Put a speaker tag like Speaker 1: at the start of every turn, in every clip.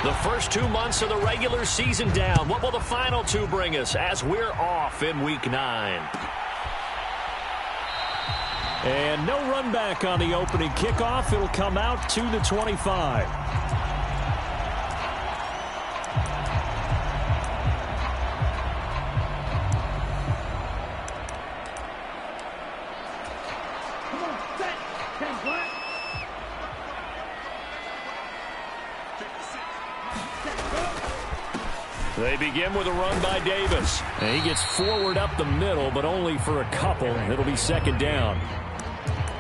Speaker 1: The first 2 months of the regular season down. What will the final two bring us as we're off in Week 9?
Speaker 2: And no run back on the opening kickoff. It'll come out to the 25.
Speaker 1: They begin with a run by Davis.
Speaker 2: And he gets forward up the middle, but only for a couple. It'll be second down.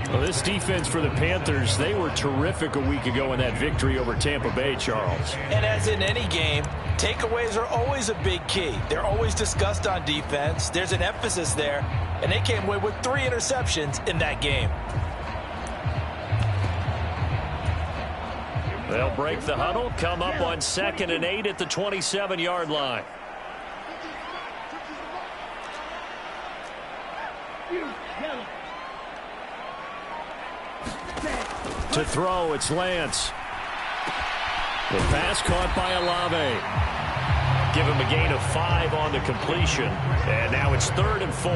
Speaker 2: Well, this defense for the Panthers, they were terrific a week ago in that victory over Tampa Bay, Charles.
Speaker 3: And as in any game, takeaways are always a big key. They're always discussed on defense. There's an emphasis there, and they came away with 3 interceptions in that game.
Speaker 1: They'll break the huddle, come up on 2nd and 8 at the 27-yard line.
Speaker 2: To throw, it's Lance. The pass caught by Olave.
Speaker 1: Give him a gain of 5 on the completion. And now it's 3rd and 4.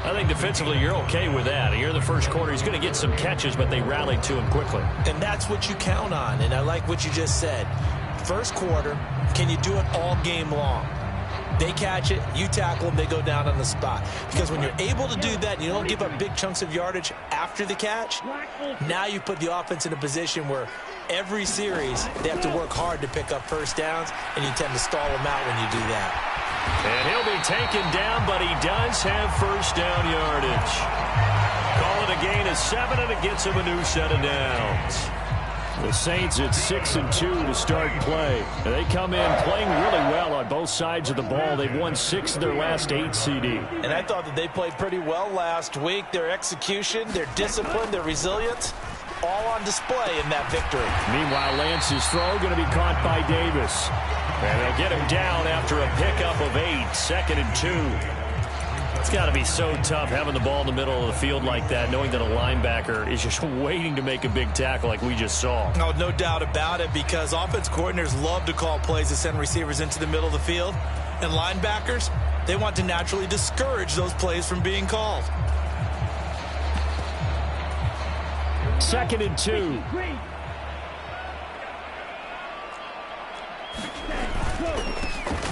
Speaker 1: I think defensively you're okay with that. Here in the first quarter, he's going to get some catches, but they rallied to him quickly.
Speaker 3: And that's what you count on, and I like what you just said. First quarter, can you do it all game long? They catch it, you tackle them, they go down on the spot. Because when you're able to do that, you don't give up big chunks of yardage after the catch, now you put the offense in a position where every series they have to work hard to pick up first downs, and you tend to stall them out when you do that.
Speaker 1: And he'll be taken down, but he does have first down yardage. Call it a gain of 7, and it gets him a new set of downs.
Speaker 2: The Saints at 6-2 to start play. They come in playing really well on both sides of the ball. They've won 6 of their last 8 CD.
Speaker 3: And I thought that they played pretty well last week. Their execution, their discipline, their resilience, all on display in that victory.
Speaker 2: Meanwhile, Lance's throw going to be caught by Davis.
Speaker 1: And they'll get him down after a pickup of 8, 2nd and 2. It's got to be so tough having the ball in the middle of the field like that, knowing that a linebacker is just waiting to make a big tackle like we just saw.
Speaker 3: Oh, no doubt about it, because offense coordinators love to call plays to send receivers into the middle of the field. And linebackers, they want to naturally discourage those plays from being called.
Speaker 2: 2nd and 2.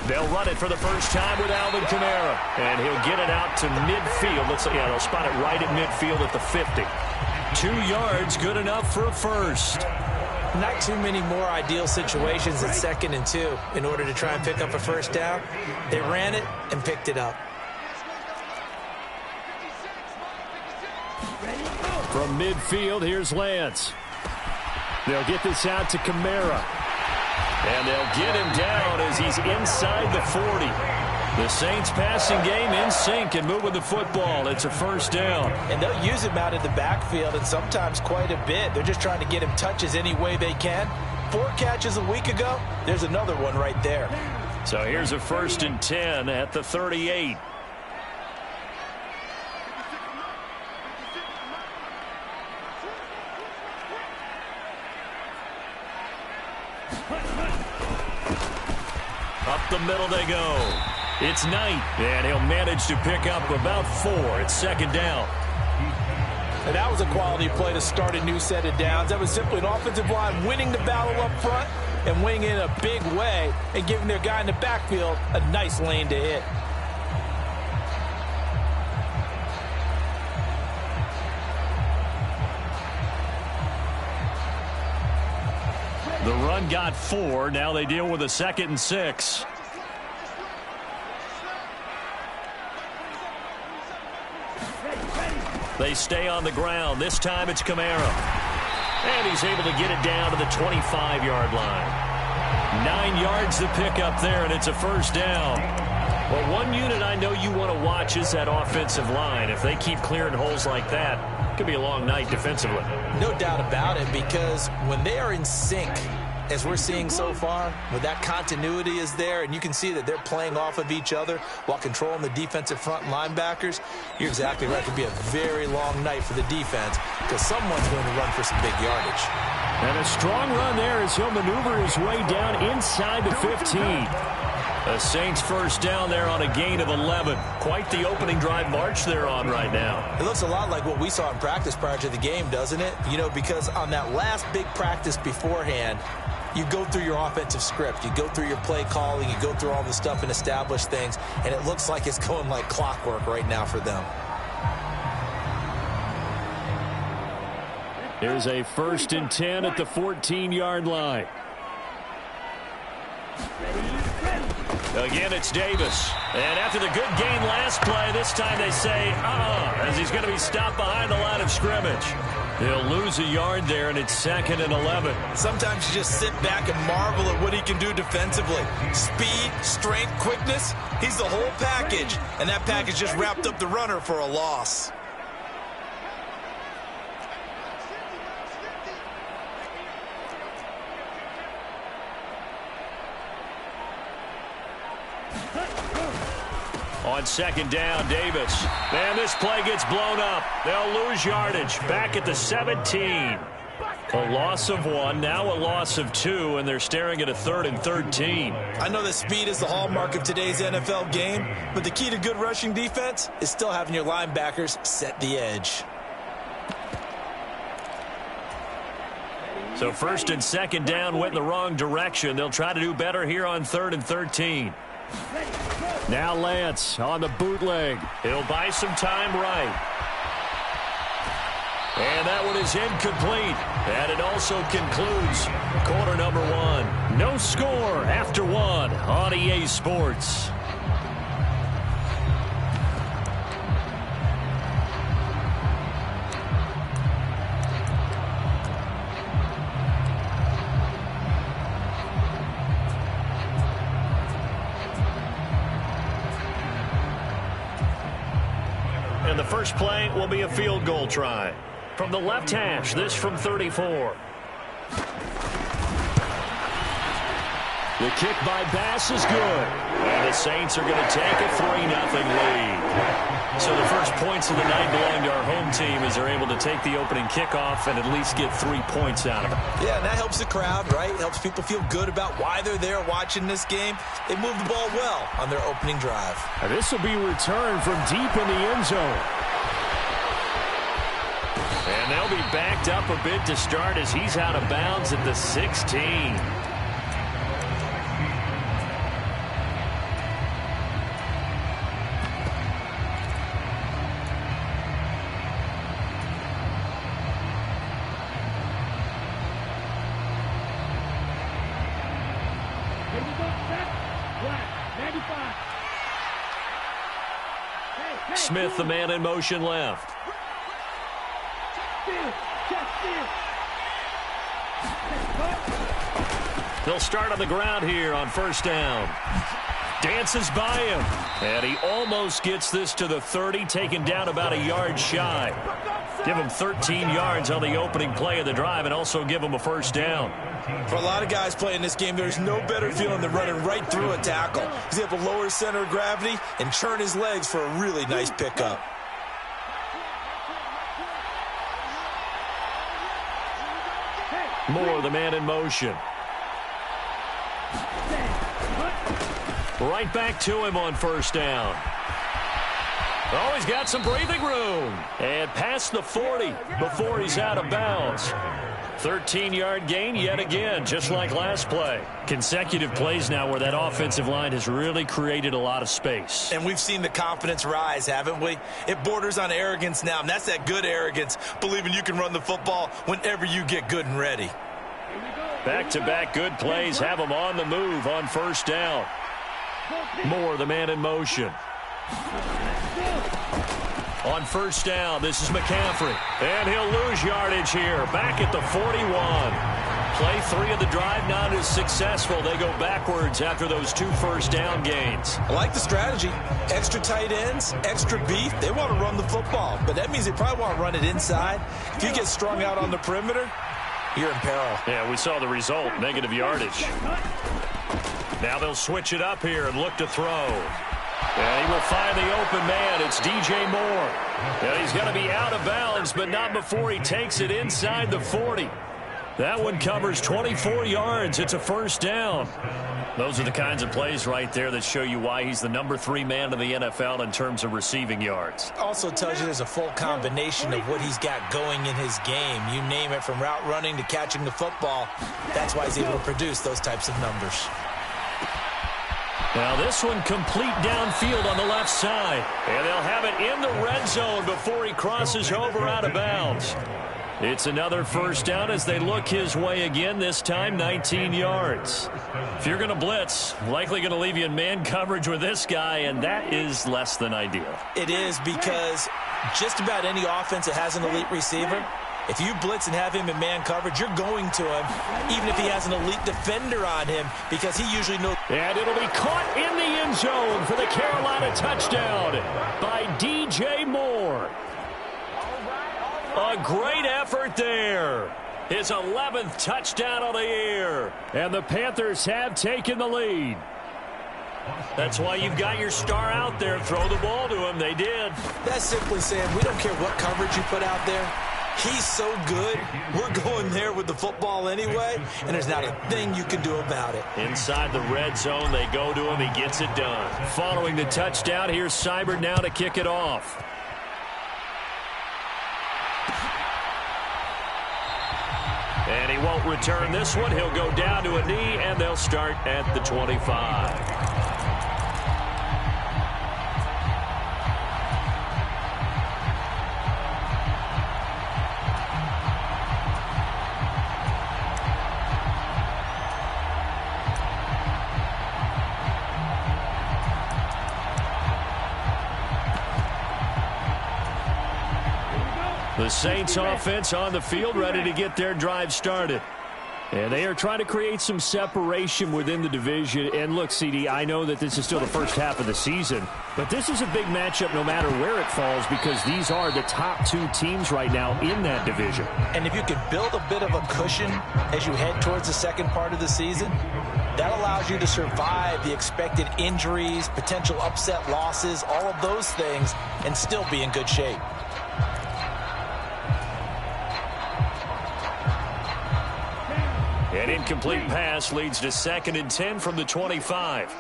Speaker 1: They'll run it for the first time with Alvin Kamara. And he'll get it out to midfield. They'll spot it right at midfield at the 50. 2 yards, good enough for a first.
Speaker 3: Not too many more ideal situations at 2nd and 2 in order to try and pick up a first down. They ran it and picked it up.
Speaker 2: From midfield, here's Lance. They'll get this out to Kamara.
Speaker 1: And they'll get him down as he's inside the 40. The Saints passing game in sync and moving the football. It's a first down.
Speaker 3: And they'll use him out in the backfield, and sometimes quite a bit. They're just trying to get him touches any way they can. 4 catches a week ago. There's another one right there.
Speaker 1: So here's a 1st and 10 at the 38. Up the middle they go. It's Knight, and he'll manage to pick up about 4. It's 2nd down.
Speaker 3: And that was a quality play to start a new set of downs. That was simply an offensive line winning the battle up front and winning in a big way and giving their guy in the backfield a nice lane to hit.
Speaker 1: The run got 4. Now they deal with a 2nd and 6. They stay on the ground. This time it's Kamara. And he's able to get it down to the 25-yard line. 9 yards to pick up there, and it's a first down. Well, one unit I know you want to watch is that offensive line. If they keep clearing holes like that, it could be a long night defensively.
Speaker 3: No doubt about it, because when they are in sync, as we're seeing so far, where that continuity is there, and you can see that they're playing off of each other while controlling the defensive front linebackers, you're exactly right. It could be a very long night for the defense because someone's going to run for some big yardage.
Speaker 2: And a strong run there as he'll maneuver his way down inside the 15.
Speaker 1: The Saints first down there on a gain of 11. Quite the opening drive march they're on right now.
Speaker 3: It looks a lot like what we saw in practice prior to the game, doesn't it? You know, because on that last big practice beforehand, you go through your offensive script. You go through your play calling. You go through all the stuff and establish things. And it looks like it's going like clockwork right now for them.
Speaker 2: Here's a 1st and 10 at the 14-yard line.
Speaker 1: Again, it's Davis. And after the good gain last play, this time they say, as he's going to be stopped behind the line of scrimmage. He'll lose a yard there, and it's 2nd and 11.
Speaker 3: Sometimes you just sit back and marvel at what he can do defensively. Speed, strength, quickness, he's the whole package. And that package just wrapped up the runner for a loss.
Speaker 1: On 2nd down, Davis. Man, this play gets blown up. They'll lose yardage. Back at the 17. A loss of 1, now a loss of 2, and they're staring at a 3rd and 13.
Speaker 3: I know that speed is the hallmark of today's NFL game, but the key to good rushing defense is still having your linebackers set the edge.
Speaker 1: So 1st and 2nd down went in the wrong direction. They'll try to do better here on 3rd and 13.
Speaker 2: Now Lance on the bootleg.
Speaker 1: He'll buy some time right. And that one is incomplete. And it also concludes quarter number 1.
Speaker 2: No score after 1 on EA Sports.
Speaker 1: And the first play will be a field goal try. From the left hash, this from 34.
Speaker 2: The kick by Bass is good.
Speaker 1: And the Saints are going to take a 3-0 lead. So the first points of the night belong to our home team as they're able to take the opening kickoff and at least get 3 points out of it.
Speaker 3: Yeah, and that helps the crowd, right? Helps people feel good about why they're there watching this game. They moved the ball well on their opening drive.
Speaker 2: And this will be returned from deep in the end zone.
Speaker 1: And they'll be backed up a bit to start as he's out of bounds at the 16. Smith, the man in motion left. They'll start on the ground here on 1st down. Dances by him. And he almost gets this to the 30, taken down about a yard shy. Give him 13 yards on the opening play of the drive and also give him a 1st down.
Speaker 3: For a lot of guys playing this game, there's no better feeling than running right through a tackle. He's able to lower his center of gravity and churn his legs for a really nice pickup.
Speaker 1: Moore, the man in motion. Right back to him on 1st down. Oh, he's got some breathing room. And past the 40 before he's out of bounds. 13-yard gain yet again, just like last play. Consecutive plays now where that offensive line has really created a lot of space.
Speaker 3: And we've seen the confidence rise, haven't we? It borders on arrogance now, and that's that good arrogance, believing you can run the football whenever you get good and ready.
Speaker 1: Back-to-back good plays have him on the move on 1st down. Moore, the man in motion. On 1st down, this is McCaffrey. And he'll lose yardage here. Back at the 41. Play 3 of the drive not as successful. They go backwards after those 2 1st down gains.
Speaker 3: I like the strategy. Extra tight ends, extra beef. They want to run the football, but that means they probably want to run it inside. If you get strung out on the perimeter, you're in peril.
Speaker 1: Yeah, we saw the result, negative yardage. Now they'll switch it up here and look to throw. And he will find the open man. It's DJ Moore. And he's going to be out of bounds, but not before he takes it inside the 40. That one covers 24 yards. It's a first down. Those are the kinds of plays right there that show you why he's the number 3 man in the NFL in terms of receiving yards.
Speaker 3: Also tells you there's a full combination of what he's got going in his game. You name it, from route running to catching the football. That's why he's able to produce those types of numbers.
Speaker 1: Now this one complete downfield on the left side. And they'll have it in the red zone before he crosses over out of bounds. It's another first down as they look his way again, this time 19 yards. If you're going to blitz, likely going to leave you in man coverage with this guy, and that is less than ideal.
Speaker 3: It is, because just about any offense that has an elite receiver, if you blitz and have him in man coverage, you're going to him, even if he has an elite defender on him, because he usually knows.
Speaker 2: And it'll be caught in the end zone for the Carolina touchdown by DJ Moore.
Speaker 1: A great effort there. His 11th touchdown of the year.
Speaker 2: And the Panthers have taken the lead.
Speaker 1: That's why you've got your star out there. Throw the ball to him. They did.
Speaker 3: That's simply saying we don't care what coverage you put out there. He's so good, we're going there with the football anyway, and there's not a thing you can do about it.
Speaker 1: Inside the red zone, they go to him. He gets it done.
Speaker 2: Following the touchdown, here's Seibert now to kick it off.
Speaker 1: And he won't return this one. He'll go down to a knee, and they'll start at the 25. The Saints offense on the field, ready to get their drive started.
Speaker 2: And they are trying to create some separation within the division. And look, CD, I know that this is still the first half of the season, but this is a big matchup no matter where it falls, because these are the top 2 teams right now in that division.
Speaker 3: And if you can build a bit of a cushion as you head towards the second part of the season, that allows you to survive the expected injuries, potential upset losses, all of those things, and still be in good shape.
Speaker 1: An incomplete pass leads to 2nd and 10 from the 25.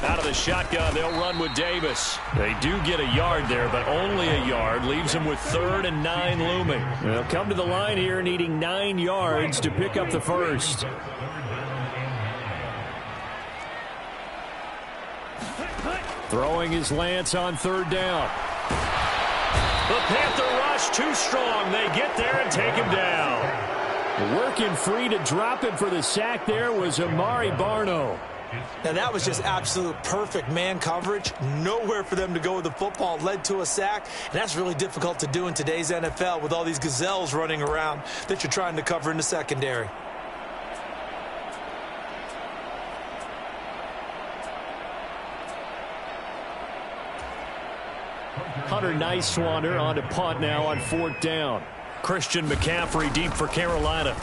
Speaker 1: Out of the shotgun, they'll run with Davis. They do get a yard there, but only a yard. Leaves them with 3rd and 9 looming.
Speaker 2: They'll come to the line here needing 9 yards to pick up the first. Throwing is Lance on 3rd down.
Speaker 1: The Panther rush too strong. They get there and take him down.
Speaker 2: Working free to drop him for the sack there was Amari Barno.
Speaker 3: Now that was just absolute perfect man coverage. Nowhere for them to go with the football. Led to a sack. And that's really difficult to do in today's NFL with all these gazelles running around that you're trying to cover in the secondary.
Speaker 2: Hunter Nice-Swander on to punt now on 4th down.
Speaker 1: Christian McCaffrey deep for Carolina.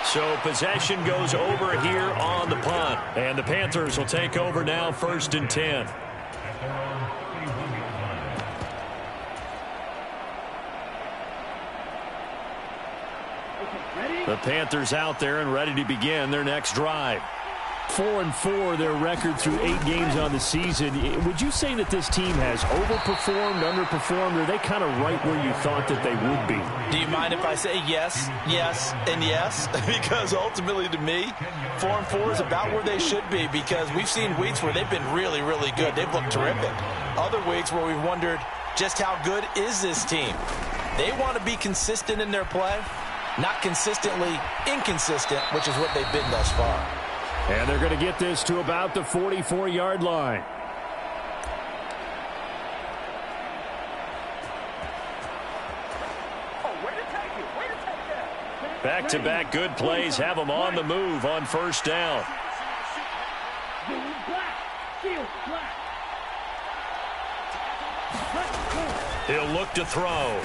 Speaker 1: So possession goes over here on the punt. And the Panthers will take over now, 1st and 10. The Panthers out there and ready to begin their next drive.
Speaker 2: 4-4 their record through 8 games on the season. Would you say that this team has overperformed, underperformed, or are they kind of right where you thought that they would be?
Speaker 3: Do you mind if I say yes, yes, and yes? Because ultimately to me, 4-4 is about where they should be, because we've seen weeks where they've been really, really good. They've looked terrific. Other weeks where we've wondered just how good is this team. They want to be consistent in their play, not consistently inconsistent, which is what they've been thus far.
Speaker 2: And they're going to get this to about the 44-yard line.
Speaker 1: Back-to-back good plays have them on the move on 1st down. He'll look to throw.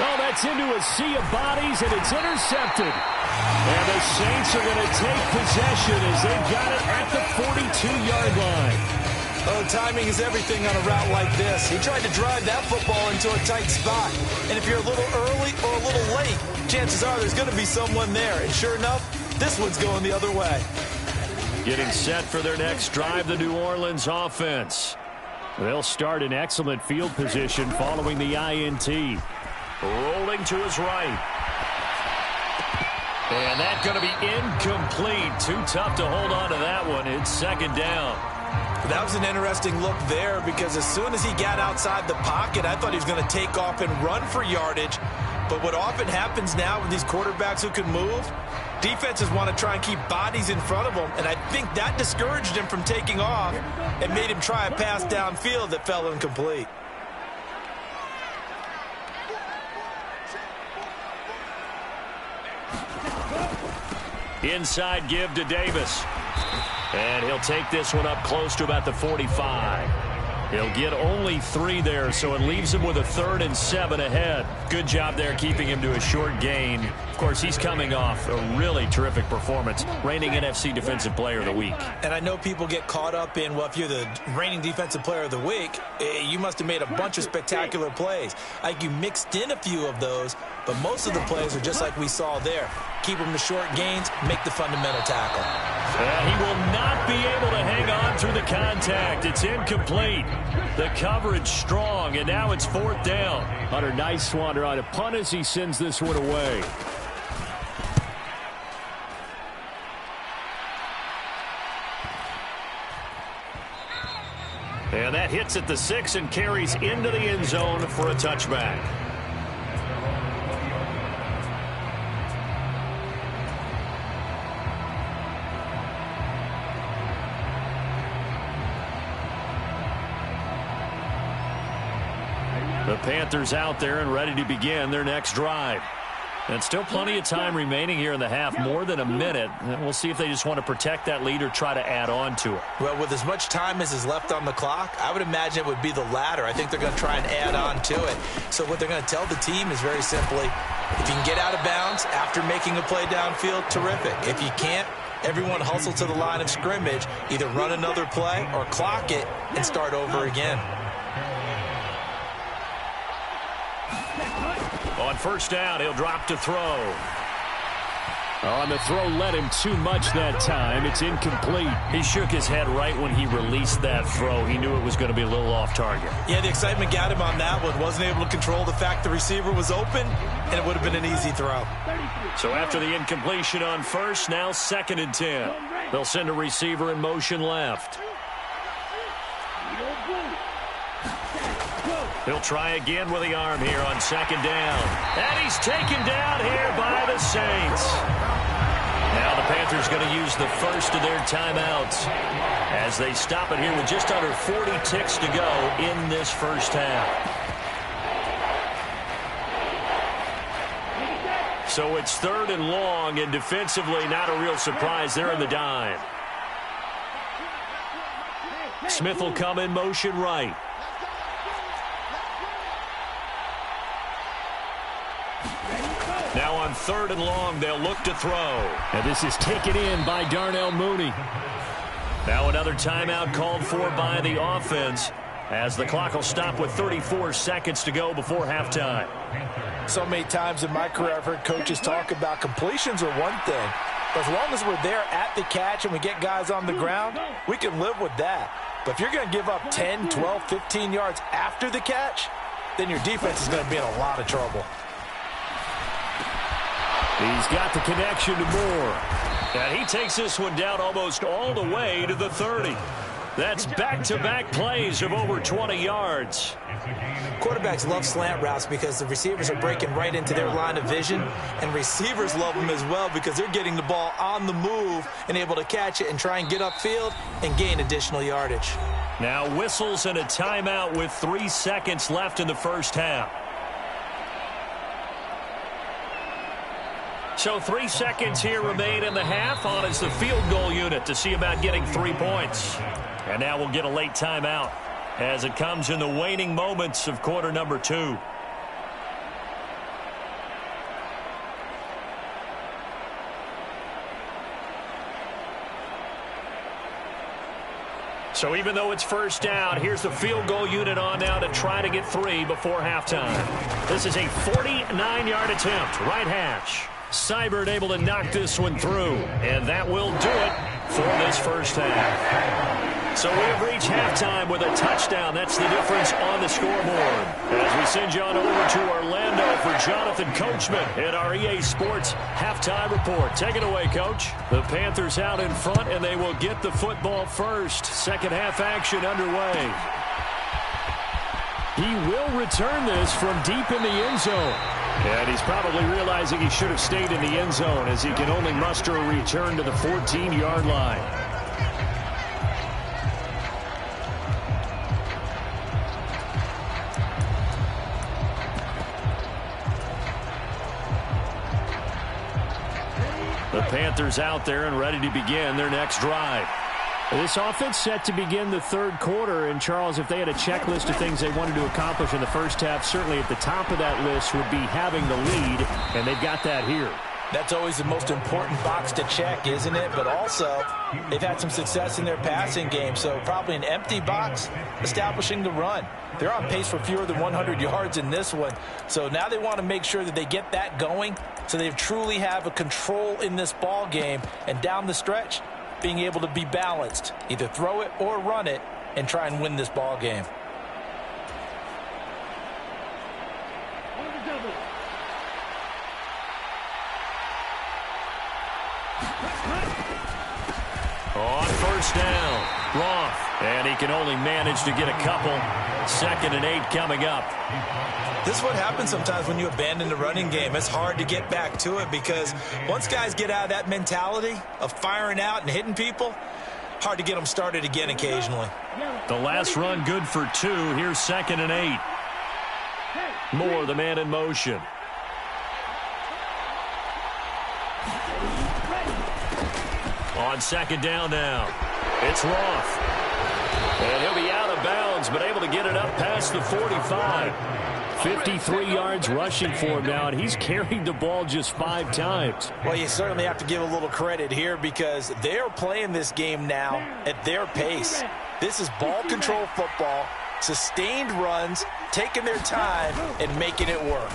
Speaker 2: Oh, that's into a sea of bodies, and it's intercepted. And the Saints are going to take possession as they've got it at the 42-yard line.
Speaker 3: Oh, timing is everything on a route like this. He tried to drive that football into a tight spot. And if you're a little early or a little late, chances are there's going to be someone there. And sure enough, this one's going the other way.
Speaker 2: Getting set for their next drive, the New Orleans offense. They'll start in excellent field position following the INT.
Speaker 1: Rolling to his right. And that's going to be incomplete. Too tough to hold on to that one. It's second down.
Speaker 3: That was an interesting look there because as soon as he got outside the pocket, I thought he was going to take off and run for yardage. But what often happens now with these quarterbacks who can move, defenses want to try and keep bodies in front of them. And I think that discouraged him from taking off and made him try a pass downfield that fell incomplete.
Speaker 1: Inside give to Davis. And he'll take this one up close to about the 45. He'll get only 3 there, so it leaves him with a 3rd and 7 ahead. Good job there keeping him to a short gain. Of course, he's coming off a really terrific performance, reigning NFC Defensive Player of the Week.
Speaker 3: And I know people get caught up in, well, if you're the reigning Defensive Player of the Week, you must have made a bunch of spectacular plays. I think you mixed in a few of those, but most of the plays are just like we saw there. Keep them to short gains, make the fundamental tackle.
Speaker 1: He will not be able to hang on through the contact. It's incomplete. The coverage strong, and now it's 4th down.
Speaker 2: Hunter, nice wander on a punt as he sends this one away.
Speaker 1: And that hits at the 6 and carries into the end zone for a touchback. The Panthers out there and ready to begin their next drive. And still plenty of time remaining here in the half, more than a minute. And we'll see if they just want to protect that lead or try to add on to it.
Speaker 3: Well, with as much time as is left on the clock, I would imagine it would be the latter. I think they're going to try and add on to it. So what they're going to tell the team is very simply, if you can get out of bounds after making a play downfield, terrific. If you can't, everyone hustle to the line of scrimmage, either run another play or clock it and start over again.
Speaker 1: On first down, he'll drop to throw.
Speaker 2: Oh, and the throw led him too much that time. It's incomplete.
Speaker 1: He shook his head right when he released that throw. He knew it was going to be a little off target.
Speaker 3: Yeah, the excitement got him on that one. Wasn't able to control the fact the receiver was open, and it would have been an easy throw.
Speaker 1: So after the incompletion on first, now 2nd and 10. They'll send a receiver in motion left. He'll try again with the arm here on 2nd down. And he's taken down here by the Saints. Now the Panthers going to use the first of their timeouts as they stop it here with just under 40 ticks to go in this first half. So it's 3rd and long, and defensively not a real surprise. They're in the dime. Smith will come in motion right. Now on 3rd and long, they'll look to throw.
Speaker 2: And this is taken in by Darnell Mooney.
Speaker 1: Now another timeout called for by the offense as the clock will stop with 34 seconds to go before halftime.
Speaker 3: So many times in my career I've heard coaches talk about completions are one thing. But as long as we're there at the catch and we get guys on the ground, we can live with that. But if you're going to give up 10, 12, 15 yards after the catch, then your defense is going to be in a lot of trouble.
Speaker 2: He's got the connection to Moore.
Speaker 1: And he takes this one down almost all the way to the 30. That's back-to-back plays of over 20 yards.
Speaker 3: Quarterbacks love slant routes because the receivers are breaking right into their line of vision, and receivers love them as well because they're getting the ball on the move and able to catch it and try and get upfield and gain additional yardage.
Speaker 1: Now whistles and a timeout with 3 seconds left in the first half. So 3 seconds here remain in the half. On is the field goal unit to see about getting 3 points. And now we'll get a late timeout as it comes in the waning moments of quarter number 2.
Speaker 2: So even though it's first down, here's the field goal unit on now to try to get 3 before halftime. This is a 49-yard attempt, right hash. Seibert able to knock this one through, and that will do it for this first half. So we have reached halftime with a touchdown. That's the difference on the scoreboard. As we send you on over to Orlando for Jonathan Coachman in our EA Sports halftime report. Take it away, Coach. The Panthers out in front, and they will get the football first. Second half action underway. He will return this from deep in the end zone. And he's probably realizing he should have stayed in the end zone as he can only muster a return to the 14-yard line. The Panthers out there and ready to begin their next drive. This offense set to begin the third quarter. And, Charles, if they had a checklist of things they wanted to accomplish in the first half, certainly at the top of that list would be having the lead, and they've got that here.
Speaker 3: That's always the most important box to check, isn't it? But also, they've had some success in their passing game, so probably an empty box establishing the run. They're on pace for fewer than 100 yards in this one, so now they want to make sure that they get that going so they truly have a control in this ball game, and down the stretch, being able to be balanced, either throw it or run it, and try and win this ball game.
Speaker 2: On first down, Roth, and he can only manage to get a couple. 2nd and 8 coming up.
Speaker 3: This is what happens sometimes when you abandon the running game. It's hard to get back to it because once guys get out of that mentality of firing out and hitting people, hard to get them started again occasionally.
Speaker 2: The last run good for 2. Here's 2nd and 8. Moore, the man in motion. On 2nd down now, it's Roth. And he'll be out of bounds, but able to get it up past the 45. 53 yards rushing for him now, and he's carried the ball just 5 times.
Speaker 3: Well, you certainly have to give a little credit here because they're playing this game now at their pace. This is ball control football, sustained runs, taking their time, and making it work.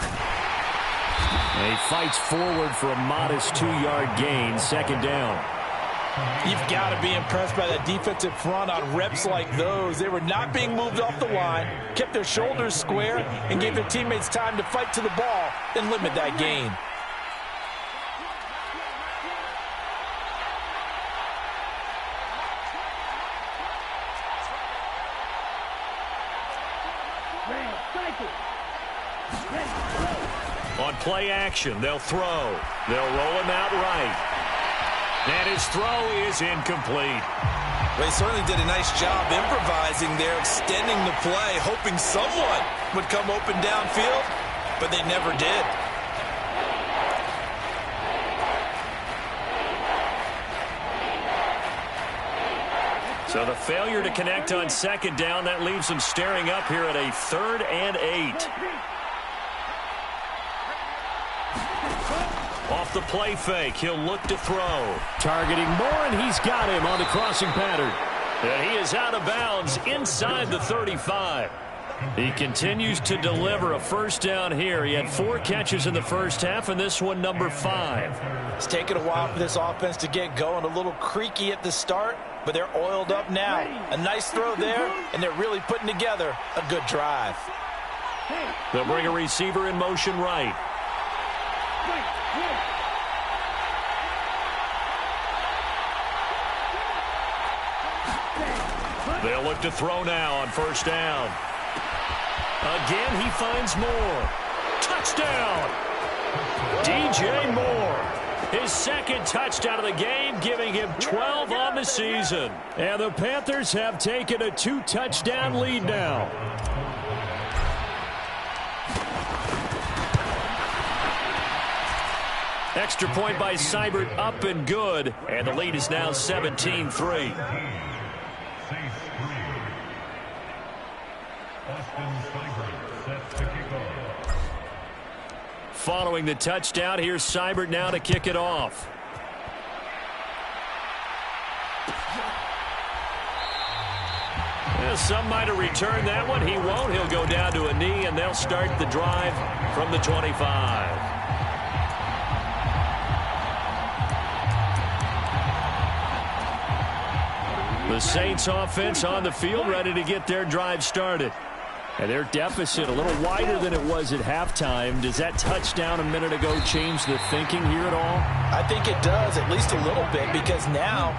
Speaker 2: And he fights forward for a modest 2-yard gain, 2nd down.
Speaker 3: You've got to be impressed by that defensive front on reps like those. They were not being moved off the line, kept their shoulders square, and gave their teammates time to fight to the ball and limit that gain.
Speaker 2: On play action, they'll throw. They'll roll him out right. And his throw is incomplete.
Speaker 3: They certainly did a nice job improvising there, extending the play, hoping someone would come open downfield, but they never did.
Speaker 2: So the failure to connect on 2nd down, that leaves them staring up here at a 3rd and 8. Off the play fake, he'll look to throw. Targeting Moore, and he's got him on the crossing pattern. And he is out of bounds inside the 35. He continues to deliver a first down here. He had 4 catches in the first half, and this one number 5.
Speaker 3: It's taken a while for this offense to get going. A little creaky at the start, but they're oiled up now. A nice throw there, and they're really putting together a good drive.
Speaker 2: They'll bring a receiver in motion right. They'll look to throw now on first down. Again, he finds Moore. Touchdown! DJ Moore. His 2nd touchdown of the game, giving him 12 on the season. And the Panthers have taken a 2-touchdown lead now. Extra point by Seibert, up and good. And the lead is now 17-3. Following the touchdown, here's Seibert now to kick it off.
Speaker 1: Some might have returned that one. He won't. He'll go down to a knee, and they'll start the drive from the 25. The Saints offense on the field, ready to get their drive started. And their deficit a little wider than it was at halftime. Does that touchdown a minute ago change the thinking here at all?
Speaker 3: I think it does, at least a little bit, because now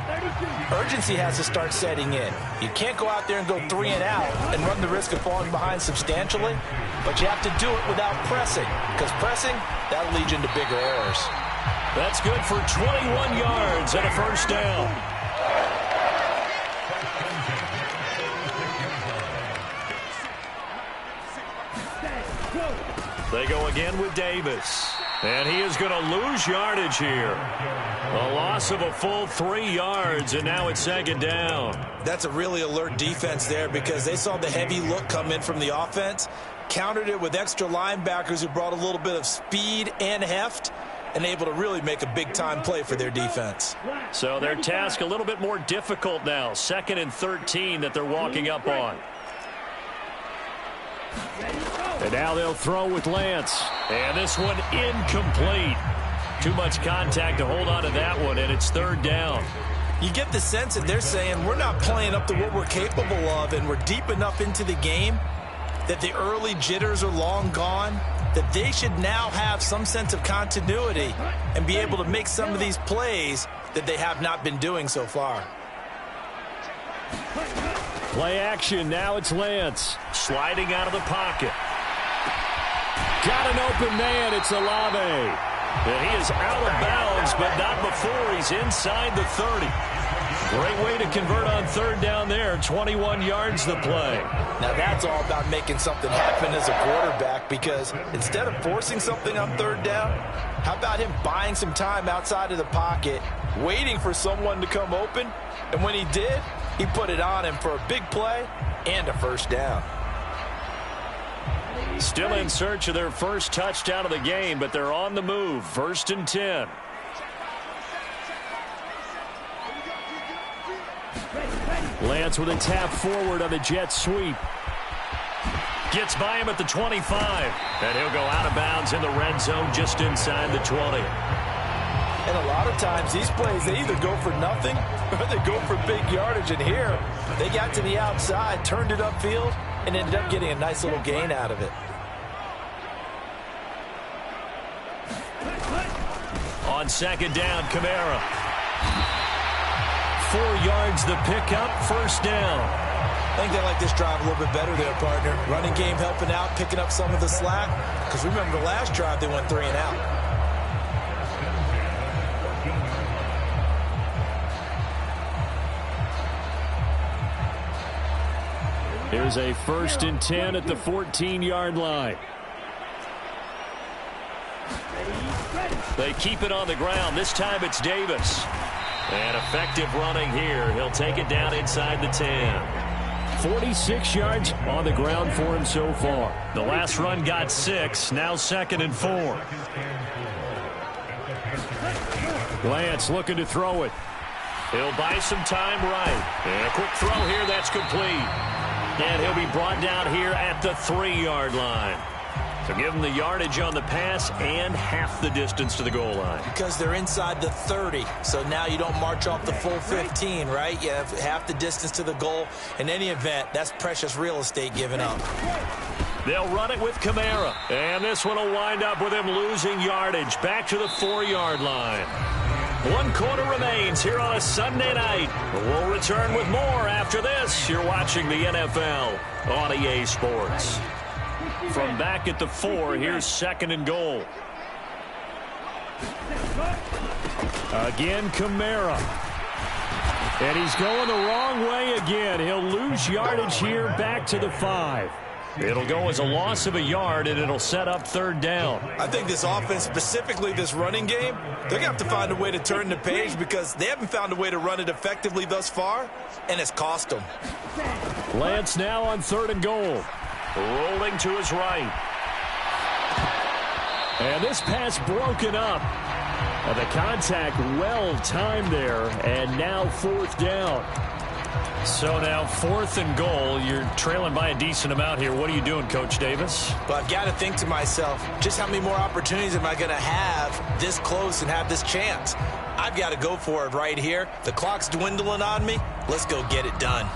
Speaker 3: urgency has to start setting in. You can't go out there and go 3 and out and run the risk of falling behind substantially, but you have to do it without pressing, because pressing, that'll lead you into bigger errors.
Speaker 1: That's good for 21 yards and a first down. They go again with Davis. And he is going to lose yardage here. A loss of a full 3 yards, and now it's second down.
Speaker 3: That's a really alert defense there because they saw the heavy look come in from the offense, countered it with extra linebackers who brought a little bit of speed and heft, and able to really make a big-time play for their defense.
Speaker 1: So their task a little bit more difficult now. 2nd and 13 that they're walking up on.
Speaker 2: And now they'll throw with Lance.
Speaker 1: And this one incomplete. Too much contact to hold on to that one, and it's 3rd down.
Speaker 3: You get the sense that they're saying we're not playing up to what we're capable of, and we're deep enough into the game that the early jitters are long gone, that they should now have some sense of continuity and be able to make some of these plays that they have not been doing so far.
Speaker 2: Play action. Now it's Lance.
Speaker 1: Sliding out of the pocket.
Speaker 2: Got an open man. It's Olave.
Speaker 1: And he is out of bounds, but not before he's inside the 30. Great way to convert on 3rd down there. 21 yards the play.
Speaker 3: Now that's all about making something happen as a quarterback, because instead of forcing something on 3rd down, how about him buying some time outside of the pocket, waiting for someone to come open, and when he did, he put it on him for a big play and a first down.
Speaker 1: Still in search of their first touchdown of the game, but they're on the move. 1st and 10.
Speaker 2: Lance with a tap forward on the jet sweep.
Speaker 1: Gets by him at the 25. And he'll go out of bounds in the red zone just inside the 20.
Speaker 3: And a lot of times these plays, they either go for nothing or they go for big yardage. And here, they got to the outside, turned it upfield, and ended up getting a nice little gain out of it.
Speaker 1: On 2nd down, Kamara. 4 yards the pickup, 1st down.
Speaker 3: I think they like this drive a little bit better there, partner. Running game helping out, picking up some of the slack. Because remember the last drive, they went 3 and out.
Speaker 2: Here's a 1st and 10 at the 14-yard line.
Speaker 1: They keep it on the ground. This time it's Davis. And effective running here. He'll take it down inside the 10.
Speaker 2: 46 yards on the ground for him so far.
Speaker 1: The last run got 6. Now 2nd and 4.
Speaker 2: Lance looking to throw it.
Speaker 1: He'll buy some time right. And a quick throw here. That's complete. And he'll be brought down here at the 3-yard line. So give him the yardage on the pass and half the distance to the goal line.
Speaker 3: Because they're inside the 30, so now you don't march off the full 15, right? You have half the distance to the goal. In any event, that's precious real estate given up.
Speaker 1: They'll run it with Kamara. And this one will wind up with him losing yardage. Back to the 4-yard line. 1 quarter remains here on a Sunday night. We'll return with more after this. You're watching the NFL on EA Sports. From back at the 4, here's 2nd and goal.
Speaker 2: Again, Kamara. And he's going the wrong way again. He'll lose yardage here back to the 5.
Speaker 1: It'll go as a loss of a yard, and it'll set up 3rd down.
Speaker 3: I think this offense, specifically this running game, they're going to have to find a way to turn the page because they haven't found a way to run it effectively thus far, and it's cost them.
Speaker 2: Lance now on 3rd and goal.
Speaker 1: Rolling to his right.
Speaker 2: And this pass broken up. And the contact well timed there, and now 4th down. So now 4th and goal. You're trailing by a decent amount here. What are you doing, Coach Davis?
Speaker 3: But I've got to think to myself, just how many more opportunities am I going to have this close and have this chance? I've got to go for it right here. The clock's dwindling on me. Let's go get it done.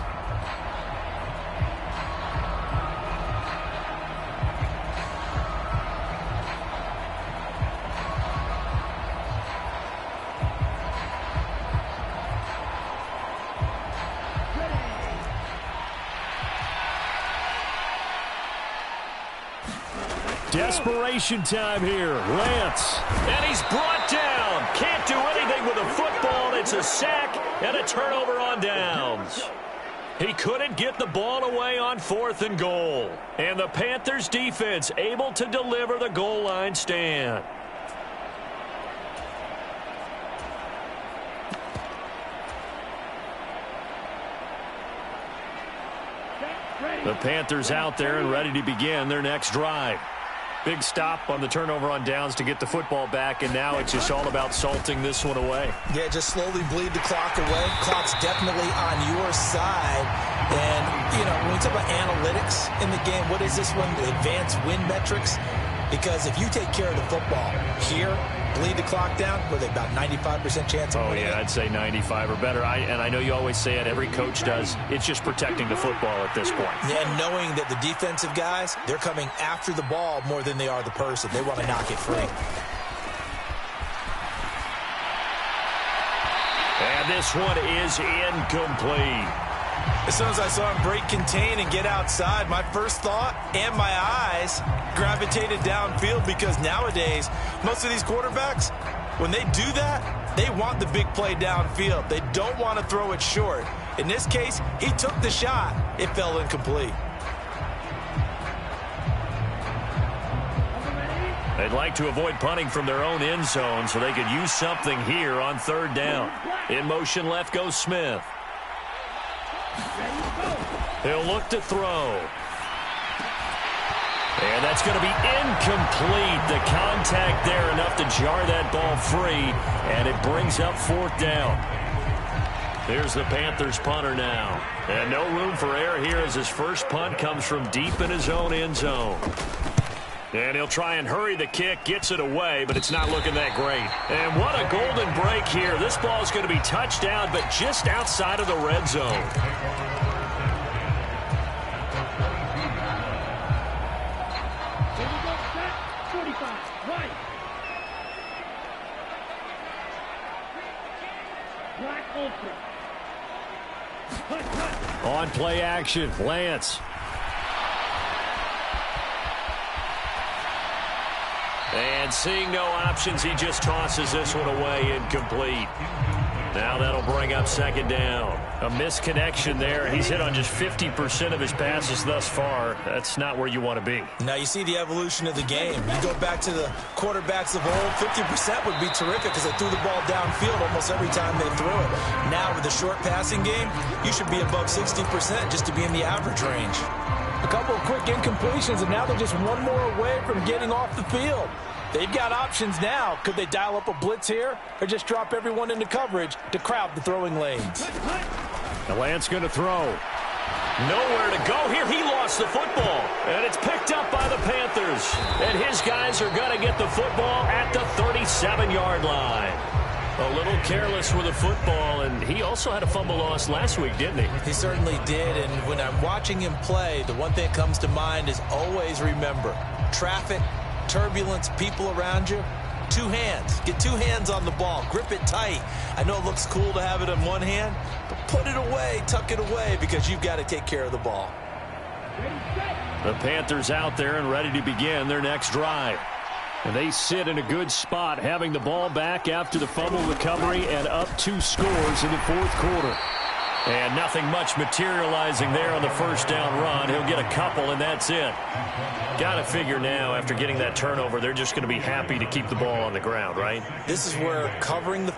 Speaker 2: Desperation time here. Lance.
Speaker 1: And he's brought down. Can't do anything with a football. It's a sack and a turnover on downs. He couldn't get the ball away on 4th and goal. And the Panthers defense able to deliver the goal line stand.
Speaker 2: The Panthers out there and ready to begin their next drive. Big stop on the turnover on downs to get the football back, and now it's just all about salting this one away.
Speaker 3: Yeah, just slowly bleed the clock away. Clock's definitely on your side. And, you know, when we talk about analytics in the game, what is this one? Advanced win metrics? Because if you take care of the football here, bleed the clock down, with about 95% chance of winning.
Speaker 2: Oh, yeah, I'd say 95 or better. And I know you always say it, every coach does. It's just protecting the football at this point.
Speaker 3: Yeah, and knowing that the defensive guys, they're coming after the ball more than they are the person. They want to knock it free.
Speaker 1: And this one is incomplete.
Speaker 3: As soon as I saw him break contain and get outside, my first thought and my eyes gravitated downfield, because nowadays, most of these quarterbacks, when they do that, they want the big play downfield. They don't want to throw it short. In this case, he took the shot. It fell incomplete.
Speaker 1: They'd like to avoid punting from their own end zone so they could use something here on 3rd down. In motion left goes Smith. He'll look to throw. And that's going to be incomplete. The contact there enough to jar that ball free, and it brings up 4th down. Here's the Panthers punter now. And no room for error here as his first punt comes from deep in his own end zone. And he'll try and hurry the kick, gets it away, but it's not looking that great. And what a golden break here. This ball is going to be touchdown, but just outside of the red zone.
Speaker 2: On play action, Lance.
Speaker 1: And seeing no options, he just tosses this one away, incomplete. Now that'll bring up 2nd down.
Speaker 2: A misconnection there. He's hit on just 50% of his passes thus far. That's not where you want to be.
Speaker 3: Now you see the evolution of the game. You go back to the quarterbacks of old, 50% would be terrific because they threw the ball downfield almost every time they threw it. Now with the short passing game, you should be above 60% just to be in the average range. A couple of quick incompletions, and now they're just one more away from getting off the field. They've got options now. Could they dial up a blitz here or just drop everyone into coverage to crowd the throwing lanes?
Speaker 2: The Lance going to throw.
Speaker 1: Nowhere to go here. He lost the football, and it's picked up by the Panthers. And his guys are going to get the football at the 37-yard line. A little careless with the football, and he also had a fumble loss last week, didn't he?
Speaker 3: He certainly did, and when I'm watching him play, the one thing that comes to mind is always remember, traffic, turbulence, people around you, 2 hands. Get 2 hands on the ball. Grip it tight. I know it looks cool to have it in one hand, but put it away, tuck it away, because you've got to take care of the ball.
Speaker 2: The Panthers out there and ready to begin their next drive. And they sit in a good spot, having the ball back after the fumble recovery and up 2 scores in the 4th quarter.
Speaker 1: And nothing much materializing there on the first down run. He'll get a couple, and that's it. Got to figure now, after getting that turnover, they're just going to be happy to keep the ball on the ground, right?
Speaker 3: This is where covering the